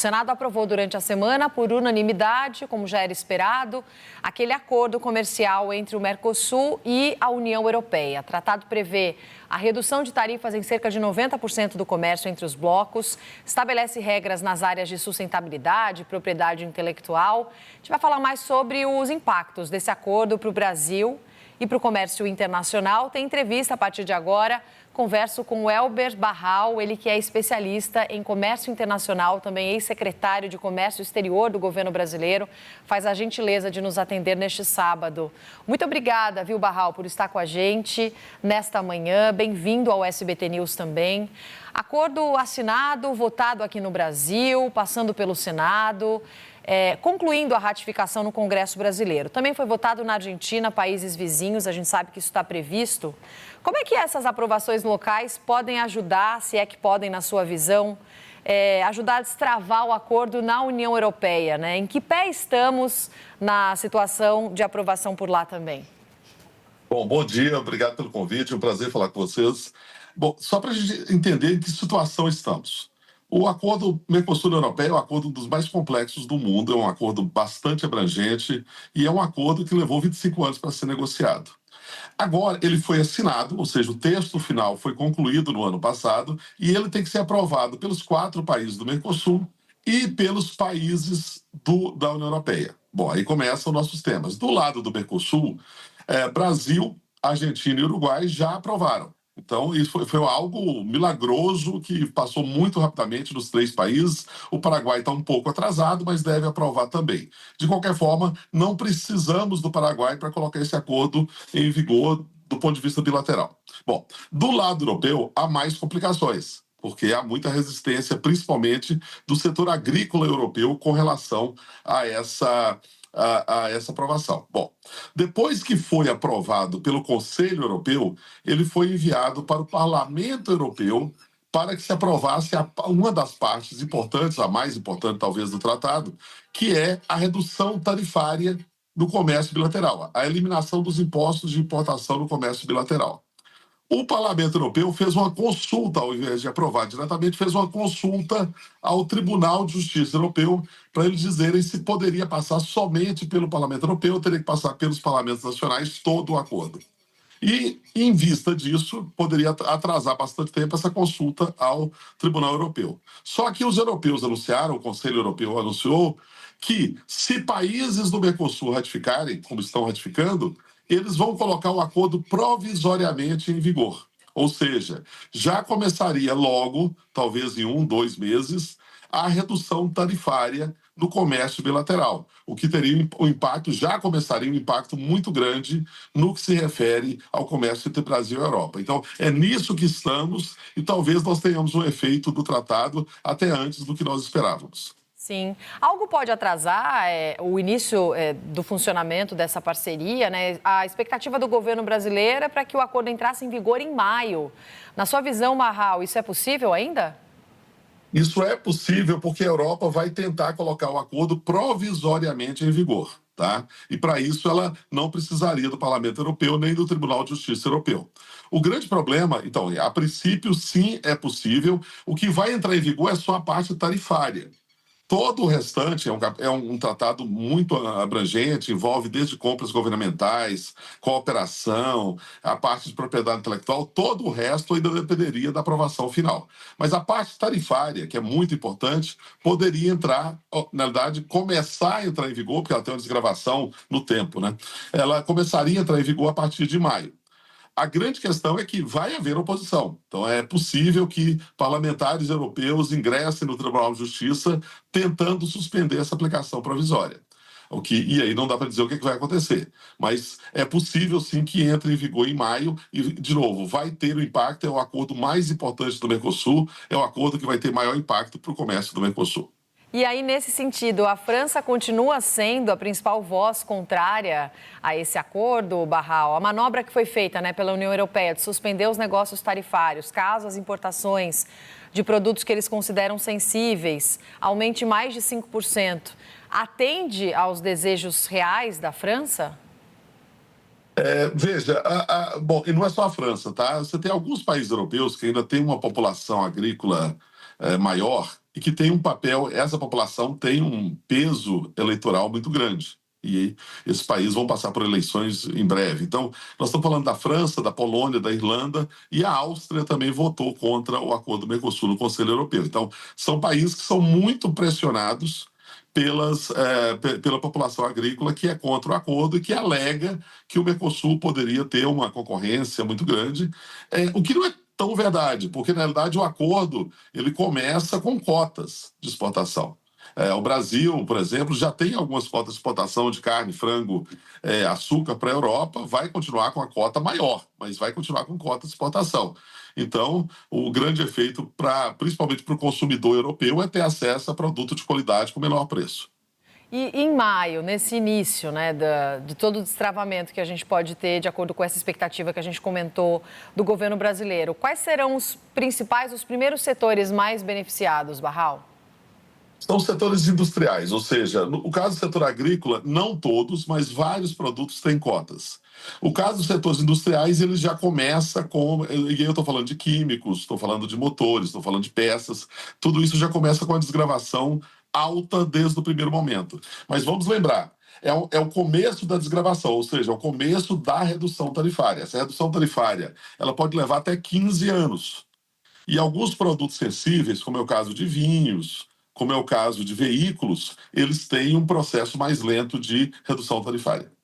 O Senado aprovou durante a semana, por unanimidade, como já era esperado, aquele acordo comercial entre o Mercosul e a União Europeia. O tratado prevê a redução de tarifas em cerca de 90% do comércio entre os blocos, estabelece regras nas áreas de sustentabilidade e propriedade intelectual. A gente vai falar mais sobre os impactos desse acordo para o Brasil e para o comércio internacional. Tem entrevista a partir de agora. Converso com o Elber Barral, ele que é especialista em comércio internacional, também ex-secretário de Comércio Exterior do governo brasileiro, faz a gentileza de nos atender neste sábado. Muito obrigada, viu, Barral, por estar com a gente nesta manhã. Bem-vindo ao SBT News também. Acordo assinado, votado aqui no Brasil, passando pelo Senado, concluindo a ratificação no Congresso brasileiro. Também foi votado na Argentina, países vizinhos, a gente sabe que isso está previsto. Como é que essas aprovações locais podem ajudar, se é que podem, na sua visão, ajudar a destravar o acordo na União Europeia, né? Em que pé estamos na situação de aprovação por lá também? Bom dia, obrigado pelo convite, é um prazer falar com vocês. Bom, só para a gente entender em que situação estamos. O acordo Mercosul-União Europeia é um acordo dos mais complexos do mundo, é um acordo bastante abrangente e é um acordo que levou 25 anos para ser negociado. Agora, ele foi assinado, ou seja, o texto final foi concluído no ano passado e ele tem que ser aprovado pelos 4 países do Mercosul e pelos países da União Europeia. Bom, aí começam nossos temas. Do lado do Mercosul, Brasil, Argentina e Uruguai já aprovaram. Então, isso foi algo milagroso que passou muito rapidamente nos 3 países. O Paraguai está um pouco atrasado, mas deve aprovar também. De qualquer forma, não precisamos do Paraguai para colocar esse acordo em vigor do ponto de vista bilateral. Bom, do lado europeu, há mais complicações, porque há muita resistência, principalmente do setor agrícola europeu, com relação a essa aprovação. Bom, depois que foi aprovado pelo Conselho Europeu, ele foi enviado para o Parlamento Europeu para que se aprovasse uma das partes importantes, a mais importante talvez do tratado, que é a redução tarifária no comércio bilateral, a eliminação dos impostos de importação no comércio bilateral. O Parlamento Europeu fez uma consulta, ao invés de aprovar diretamente, fez uma consulta ao Tribunal de Justiça Europeu para eles dizerem se poderia passar somente pelo Parlamento Europeu ou teria que passar pelos parlamentos nacionais todo o acordo. E, em vista disso, poderia atrasar bastante tempo essa consulta ao Tribunal Europeu. Só que os europeus anunciaram, o Conselho Europeu anunciou, que se países do Mercosul ratificarem, como estão ratificando, eles vão colocar o acordo provisoriamente em vigor. Ou seja, já começaria logo, talvez em 1, 2 meses, a redução tarifária no comércio bilateral, o que teria um impacto, já começaria um impacto muito grande no que se refere ao comércio entre Brasil e Europa. Então, é nisso que estamos e talvez nós tenhamos um efeito do tratado até antes do que nós esperávamos. Sim. Algo pode atrasar o início do funcionamento dessa parceria, né? A expectativa do governo brasileiro é para que o acordo entrasse em vigor em maio. Na sua visão, Barral, isso é possível ainda? Isso é possível porque a Europa vai tentar colocar o acordo provisoriamente em vigor, tá? E para isso ela não precisaria do Parlamento Europeu nem do Tribunal de Justiça Europeu. O grande problema, então, a princípio sim é possível, o que vai entrar em vigor é só a parte tarifária. Todo o restante é um tratado muito abrangente, envolve desde compras governamentais, cooperação, a parte de propriedade intelectual, todo o resto ainda dependeria da aprovação final. Mas a parte tarifária, que é muito importante, poderia entrar, na verdade, começar a entrar em vigor, porque ela tem uma desgravação no tempo, né? Ela começaria a entrar em vigor a partir de maio. A grande questão é que vai haver oposição. Então, é possível que parlamentares europeus ingressem no Tribunal de Justiça tentando suspender essa aplicação provisória. E aí não dá para dizer o que vai acontecer. Mas é possível, sim, que entre em vigor em maio. E, de novo, vai ter o impacto, é o acordo mais importante do Mercosul, é o acordo que vai ter maior impacto para o comércio do Mercosul. E aí, nesse sentido, a França continua sendo a principal voz contrária a esse acordo, Barral? A manobra que foi feita, né, pela União Europeia de suspender os negócios tarifários, caso as importações de produtos que eles consideram sensíveis aumente mais de 5%, atende aos desejos reais da França? Veja, bom, e não é só a França, tá? Você tem alguns países europeus que ainda têm uma população agrícola maior, e que tem um papel, essa população tem um peso eleitoral muito grande. E esses países vão passar por eleições em breve. Então, nós estamos falando da França, da Polônia, da Irlanda, e a Áustria também votou contra o acordo do Mercosul no Conselho Europeu. Então, são países que são muito pressionados pela população agrícola que é contra o acordo e que alega que o Mercosul poderia ter uma concorrência muito grande, o que não é tão verdade, porque na realidade o acordo ele começa com cotas de exportação. O Brasil, por exemplo, já tem algumas cotas de exportação de carne, frango, açúcar para a Europa, vai continuar com a cota maior, mas vai continuar com cota de exportação. Então, o grande efeito, principalmente para o consumidor europeu, é ter acesso a produto de qualidade com menor preço. E em maio, nesse início, né, de todo o destravamento que a gente pode ter, de acordo com essa expectativa que a gente comentou do governo brasileiro, quais serão os primeiros setores mais beneficiados, Barral? São setores industriais, ou seja, no caso do setor agrícola, não todos, mas vários produtos têm cotas. O caso dos setores industriais, ele já começa com, e eu estou falando de químicos, estou falando de motores, estou falando de peças, tudo isso já começa com a desgravação alta desde o primeiro momento. Mas vamos lembrar, é o começo da desgravação, ou seja, é o começo da redução tarifária. Essa redução tarifária, ela pode levar até 15 anos. E alguns produtos sensíveis, como é o caso de vinhos, como é o caso de veículos, eles têm um processo mais lento de redução tarifária.